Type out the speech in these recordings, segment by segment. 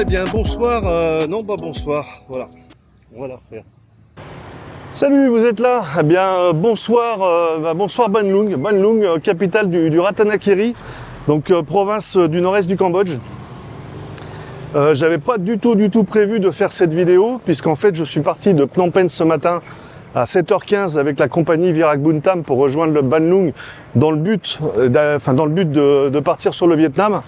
bien bonsoir, non pas bonsoir, voilà, on va la refaire. Salut, vous êtes là? Eh bien bonsoir, bonsoir Bandlung, capitale du Ratanakiri, donc province du nord-est du Cambodge. J'avais pas du tout prévu de faire cette vidéo, puisqu'en fait je suis parti de Phnom Penh ce matin à 7h15 avec la compagnie Virak Buntam pour rejoindre le Bandlung dans le but, de partir sur le Vietnam.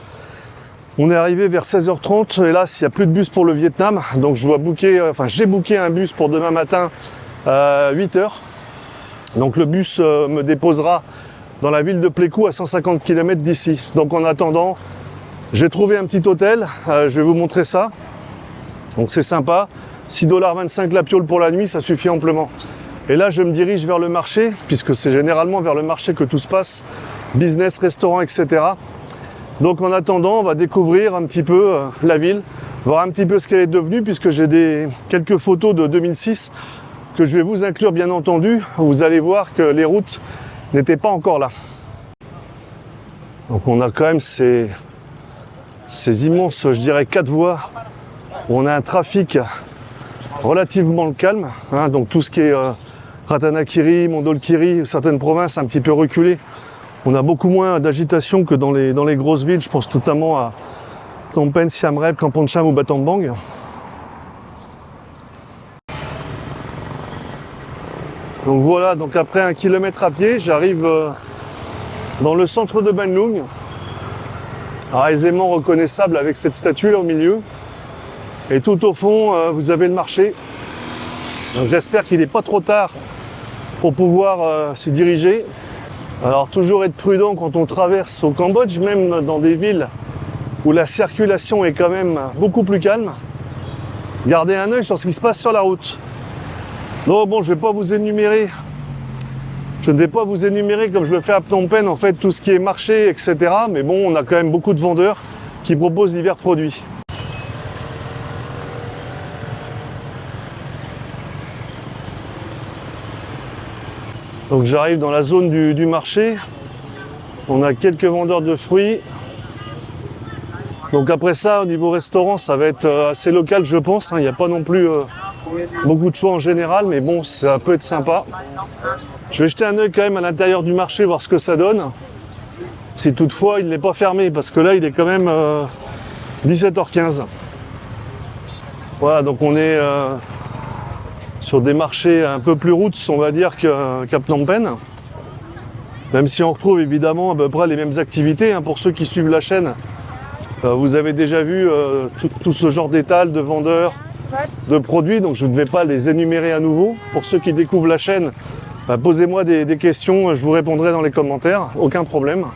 On est arrivé vers 16h30, hélas il n'y a plus de bus pour le Vietnam, donc je dois booker, j'ai booké un bus pour demain matin à 8h. Donc le bus me déposera dans la ville de Pleiku à 150 km d'ici. Donc en attendant, j'ai trouvé un petit hôtel, je vais vous montrer ça. Donc c'est sympa, 6,25 $ la piole pour la nuit, ça suffit amplement. Et là je me dirige vers le marché, puisque c'est généralement vers le marché que tout se passe, business, restaurant, etc. Donc en attendant, on va découvrir un petit peu la ville, voir un petit peu ce qu'elle est devenue, puisque j'ai quelques photos de 2006 que je vais vous inclure bien entendu. Vous allez voir que les routes n'étaient pas encore là. Donc on a quand même ces immenses, je dirais 4 voies, où on a un trafic relativement calme, hein, donc tout ce qui est Ratanakiri, Mondulkiri, certaines provinces un petit peu reculées. On a beaucoup moins d'agitation que dans les grosses villes, je pense notamment à Phnom Penh, Siem Reap, Kampong Cham ou Battambang. Donc voilà, donc après 1 kilomètre à pied, j'arrive dans le centre de Bandlung, alors aisément reconnaissable avec cette statue là au milieu. Et tout au fond, vous avez le marché. Donc j'espère qu'il n'est pas trop tard pour pouvoir s'y diriger. Alors toujours être prudent quand on traverse au Cambodge, même dans des villes où la circulation est quand même beaucoup plus calme. Gardez un œil sur ce qui se passe sur la route. Non, bon, je ne vais pas vous énumérer. Je ne vais pas vous énumérer comme je le fais à Phnom Penh, en fait, tout ce qui est marché, etc. Mais bon, on a quand même beaucoup de vendeurs qui proposent divers produits. Donc j'arrive dans la zone du marché, on a quelques vendeurs de fruits. Donc après ça, au niveau restaurant, ça va être assez local je pense, hein. Il n'y a pas non plus beaucoup de choix en général, mais bon, ça peut être sympa. Je vais jeter un œil quand même à l'intérieur du marché, voir ce que ça donne. Si toutefois il n'est pas fermé, parce que là il est quand même 17h15. Voilà, donc on est sur des marchés un peu plus roots, on va dire, qu'à Phnom Penh. Même si on retrouve évidemment à peu près les mêmes activités, hein. Pour ceux qui suivent la chaîne, vous avez déjà vu tout ce genre d'étal, de vendeurs, de produits, donc je ne vais pas les énumérer à nouveau. Pour ceux qui découvrent la chaîne, posez-moi des questions, je vous répondrai dans les commentaires, aucun problème.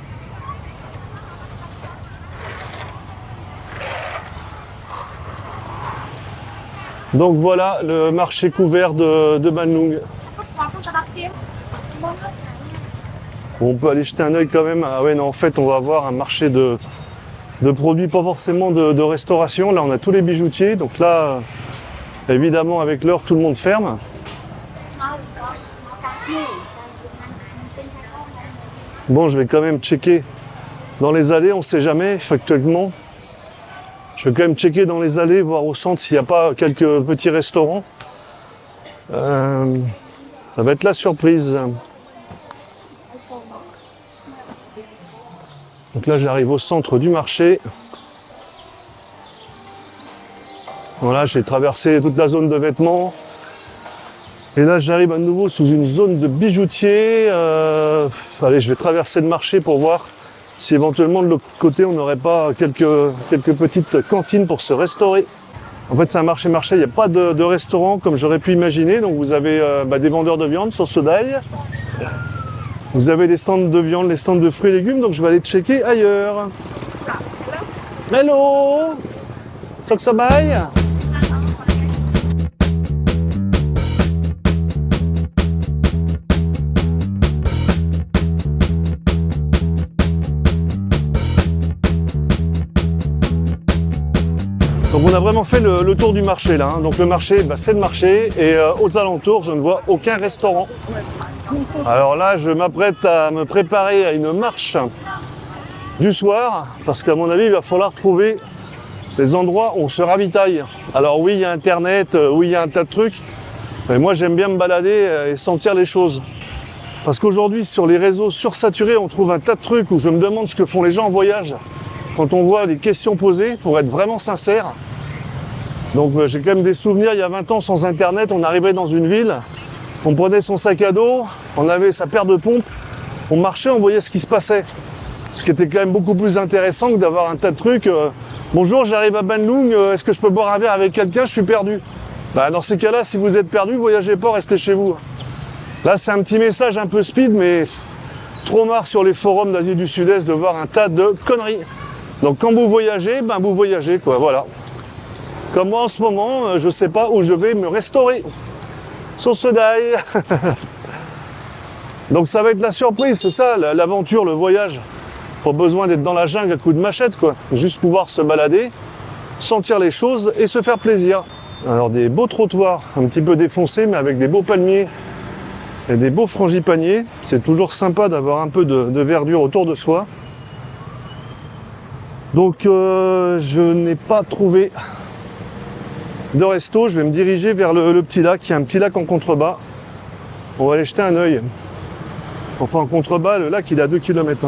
Donc voilà le marché couvert de Bandlung. On peut aller jeter un œil quand même. Ah ouais, non, en fait, on va avoir un marché de produits, pas forcément de restauration. Là, on a tous les bijoutiers. Donc là, évidemment, avec l'heure, tout le monde ferme. Bon, je vais quand même checker dans les allées, on ne sait jamais, factuellement. Je vais quand même checker dans les allées, voir au centre s'il n'y a pas quelques petits restaurants. Ça va être la surprise. Donc là, j'arrive au centre du marché. Voilà, j'ai traversé toute la zone de vêtements. Et là, j'arrive à nouveau sous une zone de bijoutiers. Allez, je vais traverser le marché pour voir si éventuellement de l'autre côté, on n'aurait pas quelques petites cantines pour se restaurer. En fait, c'est un marché, il n'y a pas de restaurant comme j'aurais pu imaginer. Donc vous avez des vendeurs de viande, sauce d'ail. Vous avez des stands de viande, les stands de fruits et légumes. Donc je vais aller checker ailleurs. Hello! Sok sabay? Donc on a vraiment fait le tour du marché là, hein. Donc le marché, c'est le marché et aux alentours je ne vois aucun restaurant. Alors là je m'apprête à me préparer à une marche du soir parce qu'à mon avis il va falloir trouver les endroits où on se ravitaille. Alors oui, il y a Internet, oui, il y a un tas de trucs, mais moi j'aime bien me balader et sentir les choses. Parce qu'aujourd'hui, sur les réseaux sursaturés, on trouve un tas de trucs où je me demande ce que font les gens en voyage quand on voit les questions posées, pour être vraiment sincère. Donc j'ai quand même des souvenirs, il y a 20 ans, sans Internet, on arrivait dans une ville, on prenait son sac à dos, on avait sa paire de pompes, on marchait, on voyait ce qui se passait. Ce qui était quand même beaucoup plus intéressant que d'avoir un tas de trucs. Bonjour, j'arrive à Bandung, est-ce que je peux boire un verre avec quelqu'un? Je suis perdu. Bah, dans ces cas-là, si vous êtes perdu, voyagez pas, restez chez vous. Là, c'est un petit message un peu speed, mais trop marre sur les forums d'Asie du Sud-Est de voir un tas de conneries. Donc quand vous voyagez, ben vous voyagez, quoi, voilà. Comme moi en ce moment, je sais pas où je vais me restaurer. Sauce d'ail. Donc ça va être la surprise, c'est ça, l'aventure, le voyage. Pas besoin d'être dans la jungle à coups de machette, quoi. Juste pouvoir se balader, sentir les choses et se faire plaisir. Alors des beaux trottoirs, un petit peu défoncés, mais avec des beaux palmiers et des beaux frangipaniers. C'est toujours sympa d'avoir un peu de verdure autour de soi. Donc je n'ai pas trouvé de resto, je vais me diriger vers le petit lac. Il y a un petit lac en contrebas. On va aller jeter un œil. Enfin en contrebas, le lac il est à 2 km.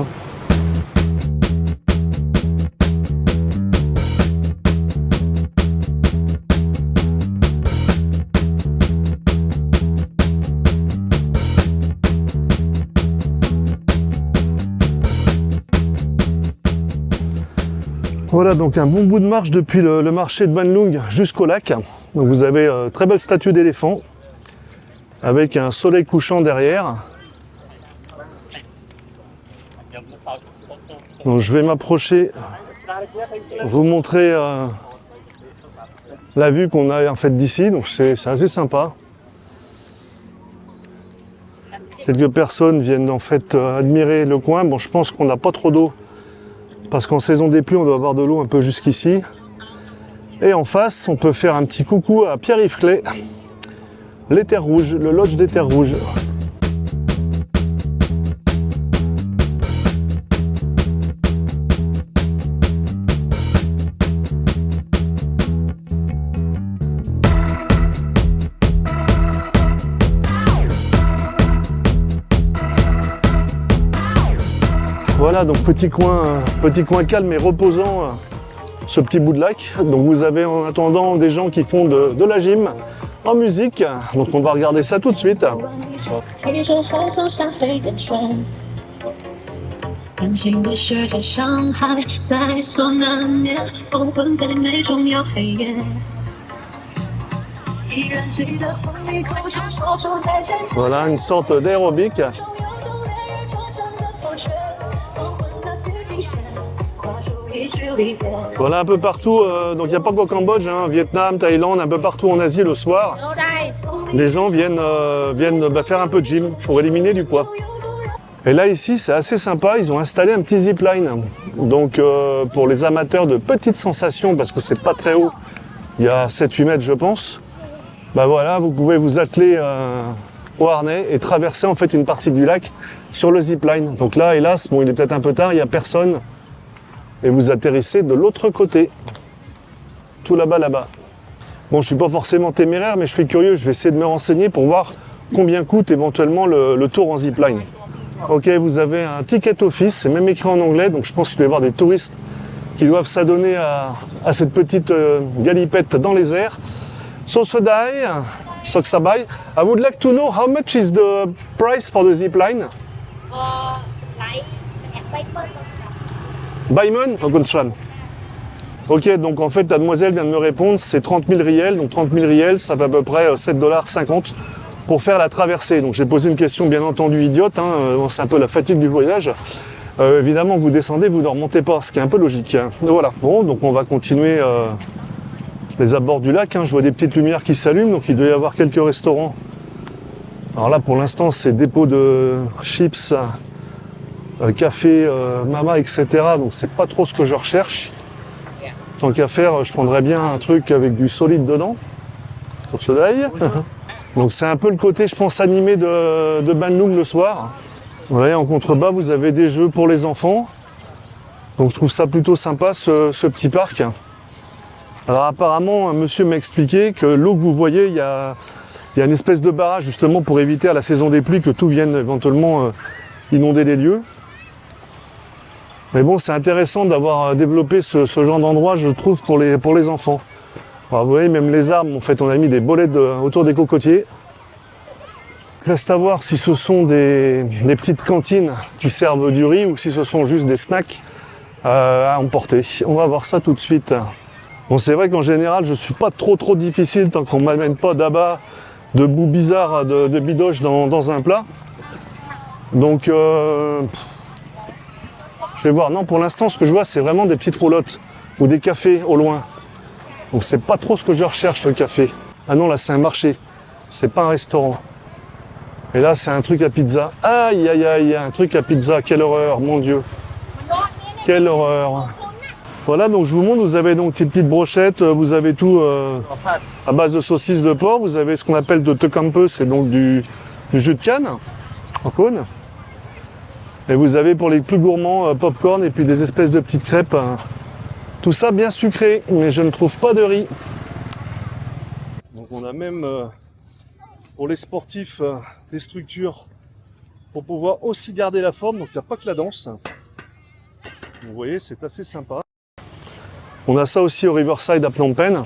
Voilà donc un bon bout de marche depuis le marché de Bandung jusqu'au lac. Donc vous avez très belle statue d'éléphant avec un soleil couchant derrière. Donc je vais m'approcher, vous montrer la vue qu'on a en fait d'ici, donc c'est assez sympa. Quelques personnes viennent en fait admirer le coin. Bon, je pense qu'on n'a pas trop d'eau. Parce qu'en saison des pluies, on doit avoir de l'eau un peu jusqu'ici. Et en face, on peut faire un petit coucou à Pierre-Yves Clay, les Terres Rouges, le lodge des Terres Rouges. Voilà, donc petit coin calme et reposant, ce petit bout de lac. Donc vous avez en attendant des gens qui font de la gym en musique. Donc on va regarder ça tout de suite. Voilà, une sorte d'aérobic. Voilà un peu partout, donc il n'y a pas qu'au Cambodge, hein, Vietnam, Thaïlande, un peu partout en Asie le soir, les gens viennent faire un peu de gym pour éliminer du poids. Et là ici c'est assez sympa, ils ont installé un petit zipline, donc pour les amateurs de petites sensations, parce que c'est pas très haut, il y a 7-8 mètres je pense, bah voilà, vous pouvez vous atteler au harnais et traverser en fait une partie du lac sur le zipline. Donc là hélas, bon il est peut-être un peu tard, il n'y a personne. Et vous atterrissez de l'autre côté, tout là-bas. Bon, je suis pas forcément téméraire, mais je suis curieux, je vais essayer de me renseigner pour voir combien coûte éventuellement le tour en zipline. Ok, vous avez un ticket office, c'est même écrit en anglais, donc je pense qu'il doit y avoir des touristes qui doivent s'adonner à cette petite galipette dans les airs. Sosodai, Soksabai, I would like to know how much is the price for the zipline? Baimon, ok, donc en fait la demoiselle vient de me répondre, c'est 30 000 riels, donc 30 000 riels, ça fait à peu près 7,50 $ pour faire la traversée. Donc j'ai posé une question bien entendu idiote, hein, c'est un peu la fatigue du voyage. Évidemment, vous descendez, vous ne remontez pas, ce qui est un peu logique. Hein. Voilà, bon, donc on va continuer les abords du lac, hein. Je vois des petites lumières qui s'allument, donc il doit y avoir quelques restaurants. Alors là, pour l'instant, c'est dépôt de chips, café, mama, etc. Donc c'est pas trop ce que je recherche. Tant qu'à faire, je prendrais bien un truc avec du solide dedans. Pour ce d'ail. Donc c'est un peu le côté, je pense, animé de Bandung le soir. Voilà, en contrebas, vous avez des jeux pour les enfants. Donc je trouve ça plutôt sympa, ce petit parc. Alors apparemment, un monsieur m'a expliqué que l'eau que vous voyez, il y a une espèce de barrage justement pour éviter à la saison des pluies que tout vienne éventuellement inonder les lieux. Mais bon, c'est intéressant d'avoir développé ce genre d'endroit, je trouve, pour les enfants. Alors, vous voyez, même les arbres, en fait, on a mis des bolets autour des cocotiers. Reste à voir si ce sont des petites cantines qui servent du riz ou si ce sont juste des snacks à emporter. On va voir ça tout de suite. Bon, c'est vrai qu'en général, je ne suis pas trop difficile tant qu'on ne m'amène pas d'abat, de boue bizarre, de bidoche dans un plat. Donc, je vais voir. Non, pour l'instant, ce que je vois, c'est vraiment des petites roulottes ou des cafés au loin. Donc, c'est pas trop ce que je recherche, le café. Ah non, là, c'est un marché. C'est pas un restaurant. Et là, c'est un truc à pizza. Aïe, aïe, aïe, un truc à pizza. Quelle horreur, mon Dieu. Quelle horreur. Voilà, donc je vous montre, vous avez donc ces petites brochettes, vous avez tout à base de saucisses de porc, vous avez ce qu'on appelle de tecampe, c'est donc du jus de canne, en cône. Et vous avez pour les plus gourmands, popcorn et puis des espèces de petites crêpes. Tout ça bien sucré, mais je ne trouve pas de riz. Donc on a même, pour les sportifs, des structures pour pouvoir aussi garder la forme, donc il n'y a pas que la danse. Vous voyez, c'est assez sympa. On a ça aussi au Riverside à Phnom Penh.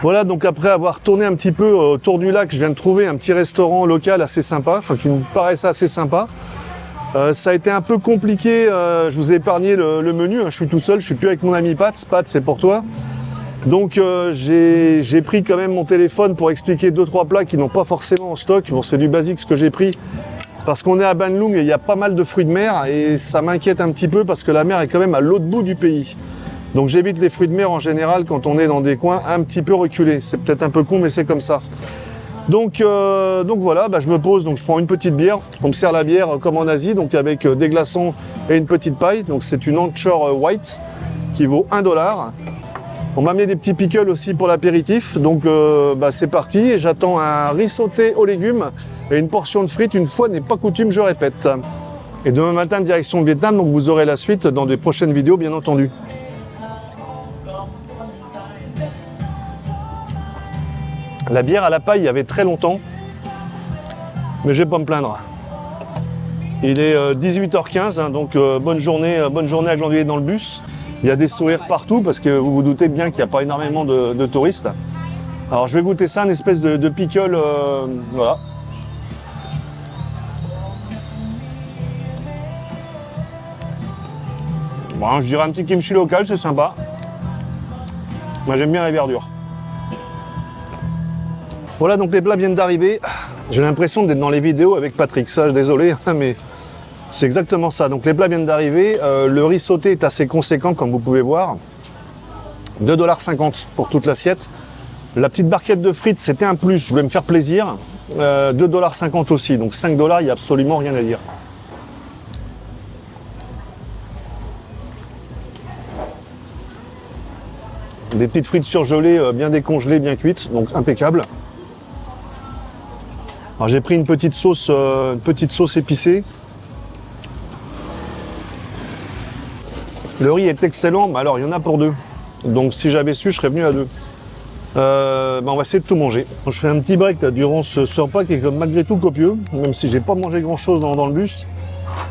Voilà, donc après avoir tourné un petit peu autour du lac, je viens de trouver un petit restaurant local assez sympa, enfin qui me paraissait assez sympa. Ça a été un peu compliqué, je vous ai épargné le menu, hein, je suis tout seul, je suis plus avec mon ami Pat, c'est pour toi. Donc j'ai pris quand même mon téléphone pour expliquer 2-3 plats qui n'ont pas forcément en stock. Bon, c'est du basique ce que j'ai pris parce qu'on est à Ban Luang et il y a pas mal de fruits de mer et ça m'inquiète un petit peu parce que la mer est quand même à l'autre bout du pays. Donc j'évite les fruits de mer en général quand on est dans des coins un petit peu reculés. C'est peut-être un peu con mais c'est comme ça. Donc voilà, je me pose, donc je prends une petite bière. On me sert la bière comme en Asie, donc avec des glaçons et une petite paille. Donc c'est une Anchor White qui vaut $1. On m'a amené des petits pickles aussi pour l'apéritif, donc c'est parti et j'attends un riz sauté aux légumes et une portion de frites, une fois n'est pas coutume, je répète. Et demain matin, direction Vietnam, donc vous aurez la suite dans des prochaines vidéos, bien entendu. La bière à la paille, il y avait très longtemps, mais je vais pas me plaindre. Il est 18h15, hein, donc bonne journée à glandouiller dans le bus. Il y a des sourires partout parce que vous vous doutez bien qu'il n'y a pas énormément de touristes. Alors je vais goûter ça, une espèce de pickle, voilà. Bon, je dirais un petit kimchi local, c'est sympa. Moi j'aime bien la verdure. Voilà, donc les plats viennent d'arriver. J'ai l'impression d'être dans les vidéos avec Patrick, ça, désolé, mais c'est exactement ça. Donc les plats viennent d'arriver. Le riz sauté est assez conséquent, comme vous pouvez voir. 2,50 $ pour toute l'assiette. La petite barquette de frites, c'était un plus, je voulais me faire plaisir. 2,50 $ aussi, donc 5 $, il n'y a absolument rien à dire. Des petites frites surgelées, bien décongelées, bien cuites, donc impeccable. Alors j'ai pris une petite sauce épicée. Le riz est excellent, mais alors il y en a pour deux. Donc si j'avais su, je serais venu à deux. On va essayer de tout manger. Je fais un petit break là, durant ce repas qui est malgré tout copieux, même si j'ai pas mangé grand chose dans le bus.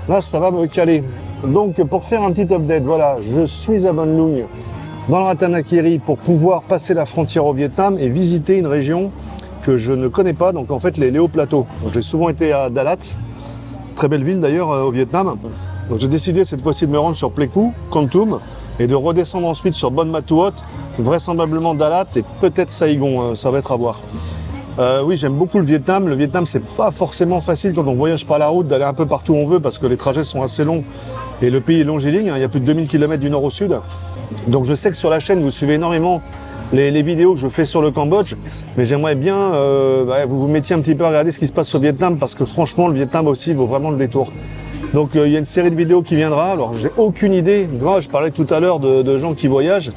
Là, ça va me caler. Donc pour faire un petit update, voilà, je suis à Ban Luang, dans le Ratanakiri, pour pouvoir passer la frontière au Vietnam et visiter une région que je ne connais pas, donc en fait les hauts plateaux. J'ai souvent été à Dalat, très belle ville d'ailleurs au Vietnam. Donc j'ai décidé cette fois-ci de me rendre sur Pleiku, Kon Tum, et de redescendre ensuite sur Bon Matuot, vraisemblablement Dalat et peut-être Saigon, ça va être à voir. Oui, j'aime beaucoup le Vietnam. Le Vietnam, c'est pas forcément facile quand on voyage par la route d'aller un peu partout où on veut parce que les trajets sont assez longs et le pays est longiligne, hein, il y a plus de 2000 km du nord au sud. Donc je sais que sur la chaîne, vous suivez énormément les vidéos que je fais sur le Cambodge, mais j'aimerais bien vous vous mettiez un petit peu à regarder ce qui se passe au Vietnam parce que franchement, le Vietnam aussi vaut vraiment le détour. Donc il y a une série de vidéos qui viendra. Alors j'ai aucune idée. Je parlais tout à l'heure de gens qui voyagent.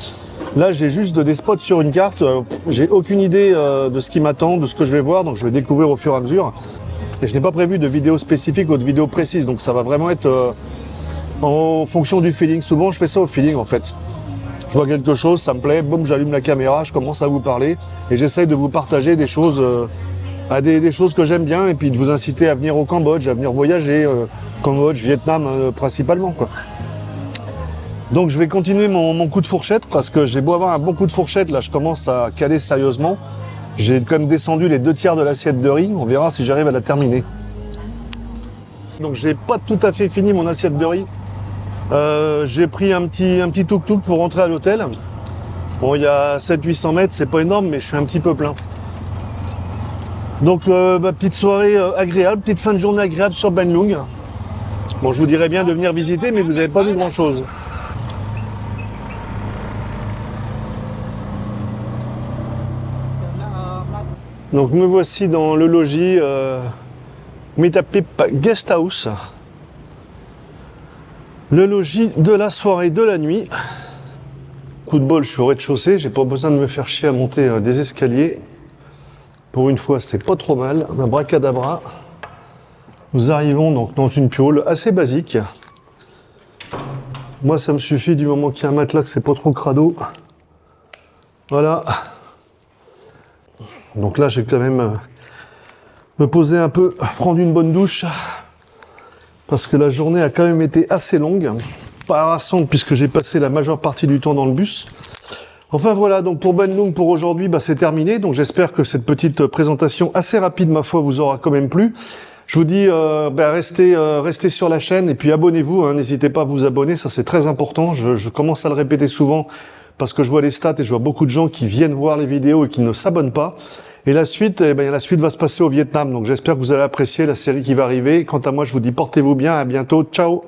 Là, j'ai juste des spots sur une carte. J'ai aucune idée de ce qui m'attend, de ce que je vais voir, donc je vais découvrir au fur et à mesure. Et je n'ai pas prévu de vidéo spécifique ou de vidéo précise, donc ça va vraiment être en fonction du feeling. Souvent, je fais ça au feeling en fait. Je vois quelque chose, ça me plaît, boum, j'allume la caméra, je commence à vous parler et j'essaye de vous partager des choses, des choses que j'aime bien et puis de vous inciter à venir au Cambodge, à venir voyager, Cambodge, Vietnam principalement, quoi. Donc je vais continuer mon coup de fourchette parce que j'ai beau avoir un bon coup de fourchette, là je commence à caler sérieusement. J'ai quand même descendu les 2/3 de l'assiette de riz, on verra si j'arrive à la terminer. Donc j'ai pas tout à fait fini mon assiette de riz. J'ai pris un petit tuk-tuk pour rentrer à l'hôtel. Bon, il y a 700-800 mètres, c'est pas énorme, mais je suis un petit peu plein. Donc, petite soirée agréable, petite fin de journée agréable sur Ben Lung. Bon, je vous dirais bien de venir visiter, mais vous n'avez pas vu grand-chose. Donc, me voici dans le logis Mitapip Guest House. Le logis de la soirée, de la nuit. Coup de bol, je suis au rez-de-chaussée, j'ai pas besoin de me faire chier à monter des escaliers. Pour une fois, c'est pas trop mal. Un bracadabra. Nous arrivons donc dans une piole assez basique. Moi, ça me suffit du moment qu'il y a un matelas, que c'est pas trop crado. Voilà. Donc là, je vais quand même me poser un peu, prendre une bonne douche. Parce que la journée a quand même été assez longue. Pas harassante puisque j'ai passé la majeure partie du temps dans le bus. Enfin voilà, donc pour Ben Lung pour aujourd'hui, c'est terminé. Donc j'espère que cette petite présentation assez rapide, ma foi, vous aura quand même plu. Je vous dis, restez sur la chaîne et puis abonnez-vous. Hein, n'hésitez pas à vous abonner, ça c'est très important. Je commence à le répéter souvent parce que je vois les stats et je vois beaucoup de gens qui viennent voir les vidéos et qui ne s'abonnent pas. Et la suite, la suite va se passer au Vietnam. Donc j'espère que vous allez apprécier la série qui va arriver. Quant à moi, je vous dis portez-vous bien, à bientôt, ciao.